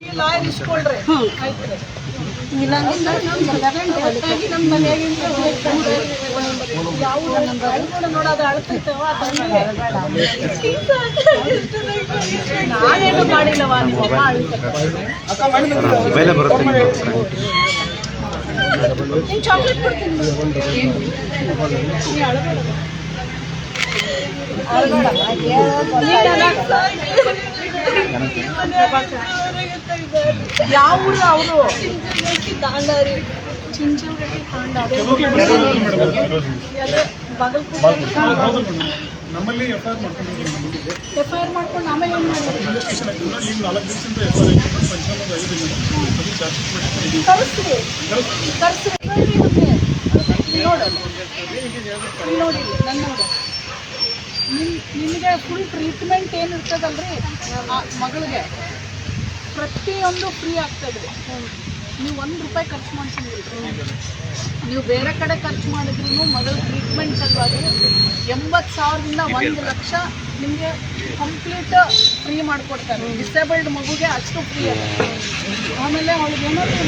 Lawyer ಇಸ್ಕೊಳ್ರಿ ಆಯ್ತು ನೋಡೋದು ಅಳ್ತೈತವ ನಾನೇನು ಮಾಡಿಲ್ಲವ ನಿಮ್ಮಮ್ಮ ನೀನು ಚಾಕ್ಲೇಟ್ ಕೊಡ್ತೀನಿ ಯಾವ ಊರು ಅವರು ತಾಂಡಾರಿ ಚಿಂಚನಗಟ್ಟಿ ತಾಂಡ ನಮ್ಮಲ್ಲಿ ಎಫ್ಐಆರ್ ಮಾಡ್ಕೊಂಡು ಆಮೇಲೆ ಏನು ಕರೆಸ್ರಿ ನೋಡಿ ನನ್ನ ನಿಮಗೆ ಫುಲ್ ಟ್ರೀಟ್ಮೆಂಟ್ ಏನು ಇರ್ತದಲ್ರಿ ಮಗಳಿಗೆ ಪ್ರತಿಯೊಂದು ಫ್ರೀ ಆಗ್ತದೆ. ನೀವು ₹1 ಖರ್ಚು ಮಾಡಿಸಿದ್ರಿ, ನೀವು ಬೇರೆ ಕಡೆ ಖರ್ಚು ಮಾಡಿದ್ರೂ ಮಗಳ ಟ್ರೀಟ್ಮೆಂಟ್ ಸಲುವಾಗಿ 80,000ದಿಂದ 1 ಲಕ್ಷ ನಿಮಗೆ ಕಂಪ್ಲೀಟ್ ಫ್ರೀ ಮಾಡಿಕೊಡ್ತಾರೆ. ಡಿಸೇಬಲ್ಡ್ ಮಗುಗೆ ಅಷ್ಟು ಫ್ರೀ ಅದ. ಆಮೇಲೆ ಅವಳಿಗೆ ಏನಾದರೂ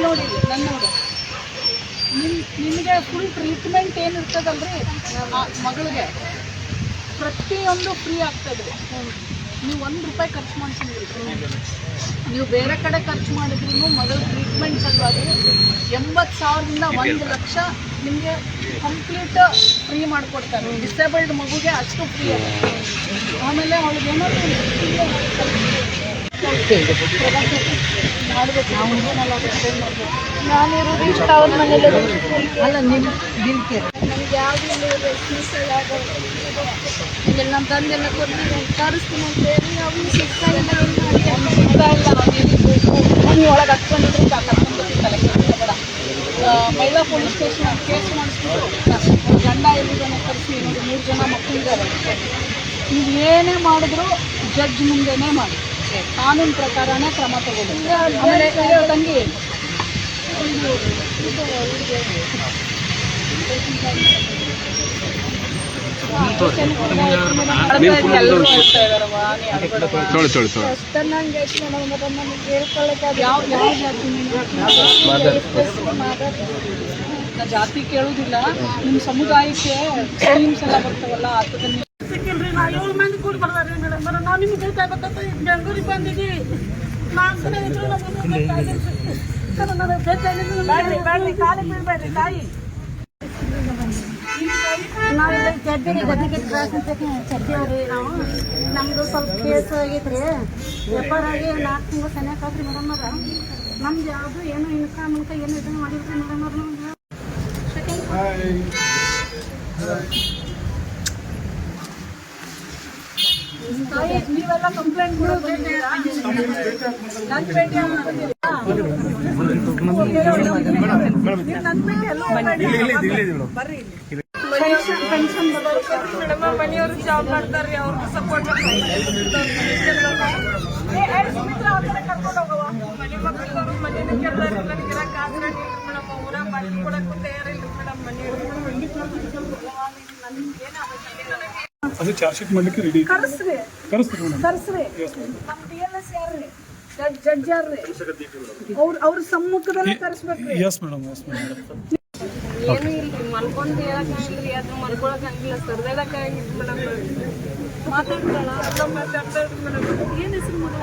ನೋಡಿ ನನ್ನ ನಿಮಗೆ ಫುಲ್ ಟ್ರೀಟ್ಮೆಂಟ್ ಏನು ಇರ್ತದಲ್ರಿ ಮಗಳಿಗೆ ಪ್ರತಿಯೊಂದು ಫ್ರೀ ಆಗ್ತದೆ. ನೀವು ₹1 ಖರ್ಚು ಮಾಡಿಸಿದ್ರಿ, ನೀವು ಬೇರೆ ಕಡೆ ಖರ್ಚು ಮಾಡಿದ್ರೂ ಮಗಳ ಟ್ರೀಟ್ಮೆಂಟ್ ಸಲುವಾಗಿ 80,000ದಿಂದ 1 ಲಕ್ಷ ನಿಮಗೆ ಕಂಪ್ಲೀಟ್ ಫ್ರೀ ಮಾಡಿಕೊಡ್ತಾರೆ. ಡಿಸೇಬಲ್ಡ್ ಮಗುಗೆ ಅಷ್ಟು ಫ್ರೀ ಅದ. ಆಮೇಲೆ ಅವಳಿಗೆ ಏನಾದರೂ ಮಾಡಬೇಕು. ನಾನಿರೋದು ಇಷ್ಟ ಅವ್ರ ಮನೇಲಿ ಅಲ್ಲ ನಿಮ್ಮ ದಿಲ್ಕೆ ನನಗೆ ಯಾವುದೂ ಇಲ್ಲ. ನಮ್ಮ ತಂದೆಲ್ಲ ಕೊಟ್ಟು ತರಿಸ್ತೀನಿ ಅಂತೇಳಿ ಅವನು ಸಿಗ್ತಾ ಇಲ್ಲ. ಮನೆ ಒಳಗೆ ಹತ್ಕೊಂಡಿದ್ರು ಕರ್ಕೊಂಡ್ಬರ್ತಿತ್ತಲ್ಲ ಬೇಡ. ಮಹಿಳಾ ಪೊಲೀಸ್ ಸ್ಟೇಷನ್ ಕೇಸ್ ಮಾಡಿಸ್ಬಿಟ್ಟು ಗಂಡ ಎಲ್ಲಿದ್ದಾನೆ ಕರೆಸಿ ನೋಡಿ 3 ಜನ ಮಕ್ಕಳಿದ್ದಾರೆ. ನೀವು ಏನೇ ಮಾಡಿದ್ರು ಜಡ್ಜ್ ಮುಂದೆನೇ ಮಾಡಿ, ಕಾನೂನು ಪ್ರಕಾರನೇ ಕ್ರಮ ತಗೊಳ್ಳಿ. ಆಮೇಲೆ ತಂಗಿ ಜಾತಿ ಕೇಳುವುದಿಲ್ಲ. ನಿಮ್ಮ ಸಮುದಾಯಕ್ಕೆ ಸ್ಕೀಮ್ಸ್ ಎಲ್ಲ ಬರ್ತಾವಲ್ಲ ಅದನ್ನ ಸಿಕ್ಕಿಲ್ರಿ. ನಾ 7 ಮಂದಿ ಕೂಡ ಬರ್ದಾರ್ರಿ ಮೇಡಮ್. ನಾವು ನಿಮ್ಗೆ ಬೇಕಾಗತ್ತ ಬೆಂಗಳೂರಿಗೆ ಬಂದಿದ್ದೀವಿ. 4 ಜನ ಇದ್ರು ನಮಗೆ ಬೇಕಾಗಿದ್ದು ಕಾಲಿಗೆ ಬೀಳ್ಬೇಡ್ರಿ ತಾಯಿ. ನಾವಿಲ್ಲ ಚಡ್ಡಿ ಗದಿಗೆ ಕ್ರಾಸ್ ಅಂತ ಚಡ್ಡಿಯವ್ರಿ. ನಾವು ನಮ್ಮದು ಸ್ವಲ್ಪ ಕೇಸ್ ಆಗೈತ್ರಿ. ವ್ಯಾಪಾರ ಆಗಿ 4 ತಿಂಗಳು ಸನಿಯಾಕ ಆದ್ರಿ ಮೇಡಮ್ ಅವ್ರ. ನಮ್ದು ಯಾವುದು ಏನು ಇನ್ಕಮ್ ಏನು ಇದನ್ನು ಮಾಡಿದ್ರಿ ಮೇಡಮ್ ಅವ್ರು. ನಮ್ಗೆ ನೀವೆಲ್ಲ ಕಂಪ್ಲೇಂಟ್ ನನ್ನ ಭೇಟಿ ಪೆನ್ಷನ್ ಮೇಡಮ್ ಮನೆಯವರು ಜಾಬ್ ಮಾಡ್ತಾರ್ರಿ. ಅವ್ರಿಗೆ ಸಪೋರ್ಟ್ ಕರ್ಕೊಂಡು ಹೋಗವ ಮನೆ ಮಕ್ಕಳು ಮನೇನ ಕೇಳ್ದಾರಿ. ನನಗೆ ಇರಕ್ಕೆ ಆದ್ರೆ ಮೇಡಮ್ ಊರಾಗ ಬಾಕಿ ಕೊಡಕ್ಕೂ ತಯಾರಿಲ್ಲ ಮೇಡಮ್. ಅದು ಚಾರ್ಜ್ ಶೀಟ್ ಮಾಡಲಿಕ್ಕೆ ರೆಡಿ. ಕರೆಸ್ರಿ ನಮ್ಮ DLS ಯಾರ್ರಿ? ಜಡ್ಜ್ ಯಾರ್ರಿ? ಅವ್ರ ಸಮ್ಮುಖದಲ್ಲೇ ಕರೆಸ್ಬೇಕ್ರಿ. Yes madam. ಏನು ಇಲ್ರಿ, ಮಲ್ಕೊಂಡು ಹೇಳಕ್ಕಾಗಿಲ್ರಿ, ಅದು ಮಲ್ಕೊಳಕ್ಕಾಗಿಲ್ಲ, ಸರ್ದಾಡಕ್ಕಾಗಿತ್ತು ಮೇಡಮ್. ಮಾತಾಡ್ತಾಳ ಮೇಡಮ್. ಏನು ಹೆಸರು ಮಗಳ?